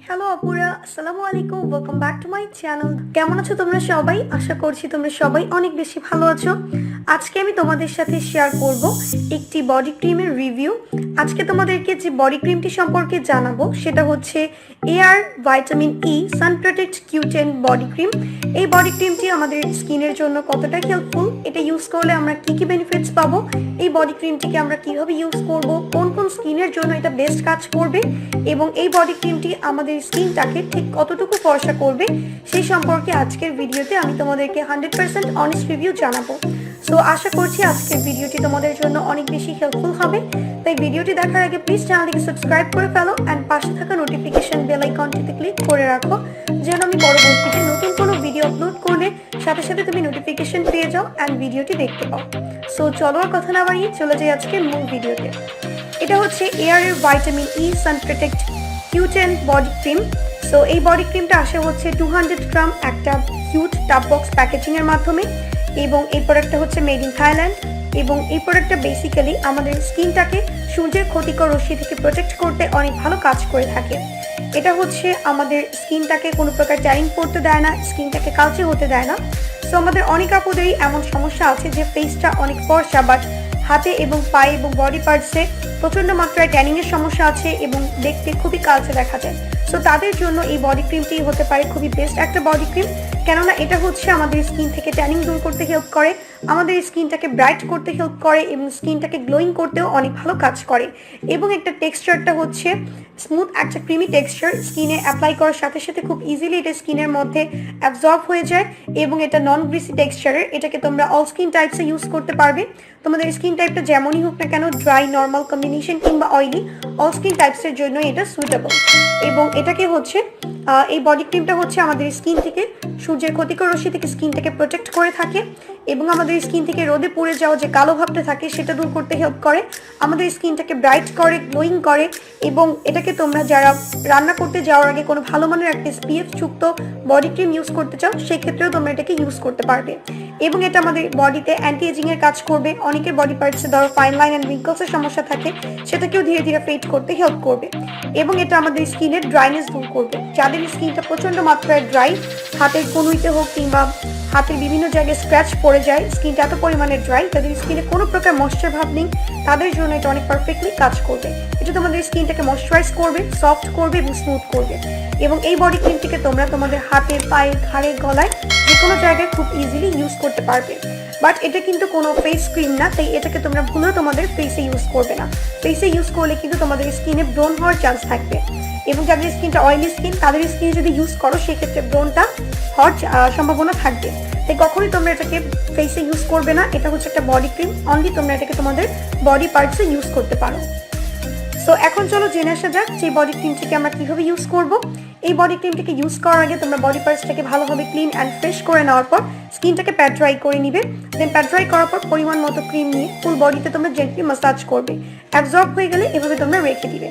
Hello আপুরা, আসসালামু আলাইকুম। Welcome back to my channel. কেমন আছো তোমরা সবাই? আশা করছি তোমরা সবাই অনেক বেশি ভালো আছো। আজকে আমি তোমাদের সাথে শেয়ার করব একটি বডি ক্রিমের রিভিউ। আজকে তোমাদেরকে যে বডি ক্রিমটি সম্পর্কে জানাবো সেটা হচ্ছে এআর ভাইটামিন ই সান প্রোটেক্ট কিউ10 বডি ক্রিম। এই বডি ক্রিমটি আমাদের স্কিনের জন্য কতটা হেল্পফুল, এটা ইউজ করলে আমরা কি কি বেনিফিটস পাবো, এই বডি ক্রিমটিকে আমরা কিভাবে ইউজ করব, কোন কোন স্কিনের জন্য এটা বেস্ট কাজ করবে এবং এই বডি ক্রিমটি আমাদের স্কিনটাকে ঠিক কতটুকু ফর্সা করবে সেই সম্পর্কে আজকের ভিডিওতে আমি তোমাদেরকে 100% অনেস্ট রিভিউ জানাবো। সো আশা করছি আজকের ভিডিওটি তোমাদের জন্য অনেক বেশি হেল্পফুল হবে। তাই ভিডিওটি দেখার আগে প্লিজ চ্যানেলটিকে সাবস্ক্রাইব করে ফেলো অ্যান্ড পাশে থাকা নোটিফিকেশন বেল আইকনটিতে ক্লিক করে রাখো, যেন আমি পরবর্তীতে নতুন কোনো ভিডিও আপলোড করলে সাথে সাথে তুমি নোটিফিকেশন পেয়ে যাও অ্যান্ড ভিডিওটি দেখতে পাও। সো চলো আর কথা না বাড়িয়ে চলে যাই আজকের মূল ভিডিওতে। এটা হচ্ছে এআর এর ভাইটামিন ই সান প্রোটেক্ট কিউ10 বডি ক্রিম। সো এই বডি ক্রিমটা আসে হচ্ছে 200 গ্রাম একটা কিউট টাপ বক্স প্যাকেজিং এর মাধ্যমে এবং এই প্রোডাক্টটা হচ্ছে মেড ইন থাইল্যান্ড এবং এই প্রোডাক্টটা বেসিক্যালি আমাদের স্কিনটাকে সূর্যের ক্ষতিকর রশ্মি থেকে প্রোটেক্ট করতে অনেক ভালো কাজ করে থাকে। এটা হচ্ছে আমাদের স্কিনটাকে কোনো প্রকার ট্যানিং পড়তে দেয় না, স্কিনটাকে কালচে হতে দেয় না। সো আমাদের অনেক আপুদেরই এমন সমস্যা আছে যে ফেসটা অনেক ফর্সা, বাট হাতে এবং পায়ে এবং বডি পার্টসে প্রচণ্ড মাত্রায় ট্যানিংয়ের সমস্যা আছে এবং দেখতে খুবই কালচে দেখা যায়। সো তাদের জন্য এই বডি ক্রিমটি হতে পারে খুবই বেস্ট একটা বডি ক্রিম, কেননা এটা হচ্ছে আমাদের স্কিন থেকে ট্যানিং দূর করতে হেল্প করে, আমাদের স্কিনটাকে ব্রাইট করতে হেল্প করে এবং স্কিনটাকে গ্লোয়িং করতেও অনেক ভালো কাজ করে এবং একটা টেক্সচারটা হচ্ছে স্মুথ একটা ক্রিমি টেক্সচার। স্কিনে অ্যাপ্লাই করার সাথে সাথে খুব ইজিলি এটা স্কিনের মধ্যে অ্যাবজর্ব হয়ে যায় এবং এটা নন গ্রিসি টেক্সচারের। এটাকে তোমরা অল স্কিন টাইপসে ইউজ করতে পারবে, তোমাদের স্কিন টাইপটা যেমনই হোক না কেন, ড্রাই, নর্মাল কম্বিনেশন কিংবা অয়েলি, অল স্কিন টাইপসের জন্য এটা সুইটেবল। এবং এটাকে হচ্ছে এই বডি ক্রিমটা হচ্ছে আমাদের স্কিন থেকে সূর্যের ক্ষতিকর রশ্মি থেকে স্কিনটাকে প্রোটেক্ট করে থাকে এবং আমাদের স্কিন থেকে রোদে পুড়ে যাওয়া যে কালো ভাবটা থাকে সেটা দূর করতে হেল্প করে, আমাদের স্কিনটাকে ব্রাইট করে, গ্লোয়িং করে এবং এটাকে তোমরা যারা রান্না করতে যাওয়ার আগে কোনো ভালো মানের একটা SPF যুক্ত বডি ক্রিম ইউজ করতে চাও সেক্ষেত্রেও তোমরা এটাকে ইউজ করতে পারবে এবং এটা আমাদের বডিতে অ্যান্টি এজিং এর কাজ করবে। অনেকের বডি পার্টসে ধরো ফাইন লাইন অ্যান্ড রিঙ্কলসের সমস্যা থাকে, সেটাকেও ধীরে ধীরে ফেড করতে হেল্প করবে এবং এটা আমাদের স্কিনের ড্রাইনেস দূর করবে। যাদের স্কিনটা প্রচণ্ড মাত্রায় ড্রাই, হাতের কনুইতে হোক কিংবা হাতের বিভিন্ন জায়গায় স্ক্র্যাচ পড়ে যায়, স্কিনটা এত পরিমাণে ড্রাই, তাদের স্কিনে কোনো প্রকার ময়েশ্চার ভাব নেই, তাদের জন্য এটা অনেক পারফেক্টলি কাজ করবে। এটা তোমাদের স্কিনটাকে ময়েশ্চারাইজ করবে, সফট করবে এবং স্মুথ করবে এবং এই বডি ক্রিমটিকে তোমরা তোমাদের হাতে, পায়ে, ঘাড়ে, গলায় যে কোনো জায়গায় খুব ইজিলি ইউজ করতে পারবে। বাট এটা কিন্তু কোনো ফেস ক্রিম না, তাই এটাকে তোমরা ভুলেও তোমাদের ফেসে ইউজ করবে না। ফেসে ইউজ করলে কিন্তু তোমাদের স্কিনে ব্রোন হওয়ার চান্স থাকবে এবং যাদের স্কিনটা অয়েলি স্কিন তাদের স্কিনে যদি ইউজ করো সেক্ষেত্রে ব্রোনটা হওয়ার সম্ভাবনা থাকবে। তাই কখনোই তোমরা এটাকে ফেসে ইউজ করবে না। এটা হচ্ছে একটা বডি ক্রিম, অনলি তোমরা এটাকে তোমাদের বডি পার্টসে ইউজ করতে পারো। সো এখন চলো জেনে আসা যাক যে বডি ক্রিমটিকে আমরা কীভাবে ইউজ করব। এই বডি ক্রিমটিকে ইউজ করার আগে তোমরা বডি পার্টসটাকে ভালোভাবে ক্লিন অ্যান্ড ফ্রেশ করে নেওয়ার পর স্কিনটাকে প্যাড ড্রাই করে নিবে। দেন প্যাড ড্রাই করার পর পরিমাণ মতো ক্রিম নিয়ে ফুল বডিতে তোমরা জেন্টলি ম্যাসাজ করবে। অ্যাবজর্ব হয়ে গেলে এভাবে তোমরা রেখে দিবে।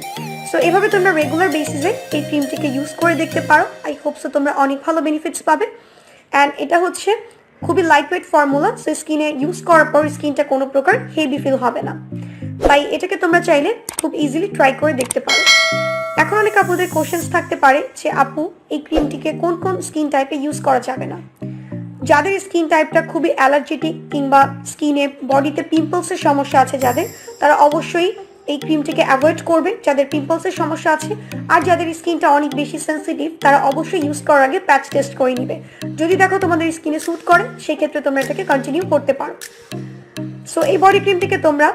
সো এভাবে তোমরা রেগুলার বেসিসে এই ক্রিমটিকে ইউজ করে দেখতে পারো। আই হোপ সো তোমরা অনেক ভালো বেনিফিটস পাবে। অ্যান্ড এটা হচ্ছে খুবই লাইট ওয়েট ফর্মুলা, সো স্কিনে ইউজ করার পর স্কিনটা কোনো প্রকার হেভি ফিল হবে না, তাই এটাকে তোমরা চাইলে খুব ইজিলি ট্রাই করে দেখতে পারো। এখন অনেক আপুদের কোশ্চেন্স থাকতে পারে যে আপু এই ক্রিমটিকে কোন কোন স্কিন টাইপে ইউজ করা যাবে না। যাদের স্কিন টাইপটা খুবই অ্যালার্জেটিক কিংবা স্কিনে বডিতে পিম্পলসের সমস্যা আছে যাদের, তারা অবশ্যই এই ক্রিমটিকে অ্যাভয়েড করবে যাদের পিম্পলসের সমস্যা আছে। আর যাদের স্কিনটা অনেক বেশি সেন্সিটিভ তারা অবশ্যই ইউজ করার আগে প্যাচ টেস্ট করে নিবে। যদি দেখো তোমাদের স্কিনে স্যুট করে সেক্ষেত্রে তোমরা এটাকে কন্টিনিউ করতে পারো। সো এই বডি ক্রিমটিকে তোমরা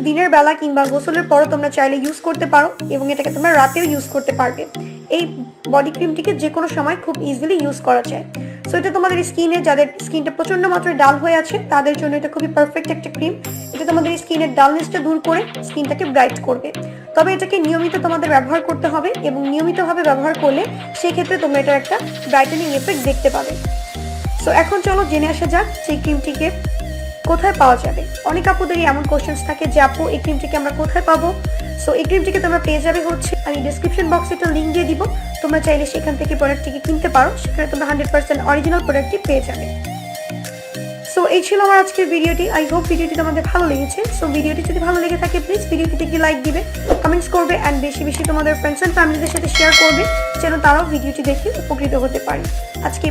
দিনের বেলা কিংবা গোসলের পরও তোমরা চাইলে ইউজ করতে পারো এবং এটাকে তোমরা রাতেও ইউজ করতে পারবে। এই বডি ক্রিমটিকে যে কোনো সময় খুব ইজিলি ইউজ করা যায়। সো এটা তোমাদের স্কিনে, যাদের স্কিনটা প্রচণ্ড মাত্রায় ডাল হয়ে আছে তাদের জন্য এটা খুবই পারফেক্ট একটা ক্রিম। এটা তোমাদের স্কিনের ডালনেসটা দূর করে স্কিনটাকে ব্রাইট করবে। তবে এটাকে নিয়মিত তোমাদের ব্যবহার করতে হবে এবং নিয়মিতভাবে ব্যবহার করলে সেক্ষেত্রে তোমরা এটার একটা ব্রাইটেনিং এফেক্ট দেখতে পাবে। সো এখন চলো জেনে আসা যাক সেই ক্রিমটিকে কোথায় পাওয়া যাবে। অনেক আপুদেরই এমন কোশ্চেন্স থাকে যে আপু এই ক্রিমটিকে আমরা কোথায় পাবো। সো এই ক্রিমটিকে তোমরা পেয়ে যাবে হচ্ছে, আমি ডিসক্রিপশন বক্সে একটা লিঙ্ক দিয়ে দিব, তোমরা চাইলে সেখান থেকে প্রোডাক্টটিকে কিনতে পারো, সেখানে তোমরা 100% অরিজিনাল প্রোডাক্টটি পেয়ে যাবে। সো এই ছিল আমার আজকের ভিডিওটি। আই হোপ ভিডিওটি তোমাদের ভালো লেগেছে। সো ভিডিওটি যদি ভালো লেগে থাকে প্লিজ ভিডিওটিতে একটি লাইক দিবে, কমেন্টস করবে অ্যান্ড বেশি বেশি তোমাদের ফ্রেন্ডস অ্যান্ড ফ্যামিলিদের সাথে শেয়ার করবে যেন তারাও ভিডিওটি দেখে উপকৃত হতে পারে। আজকে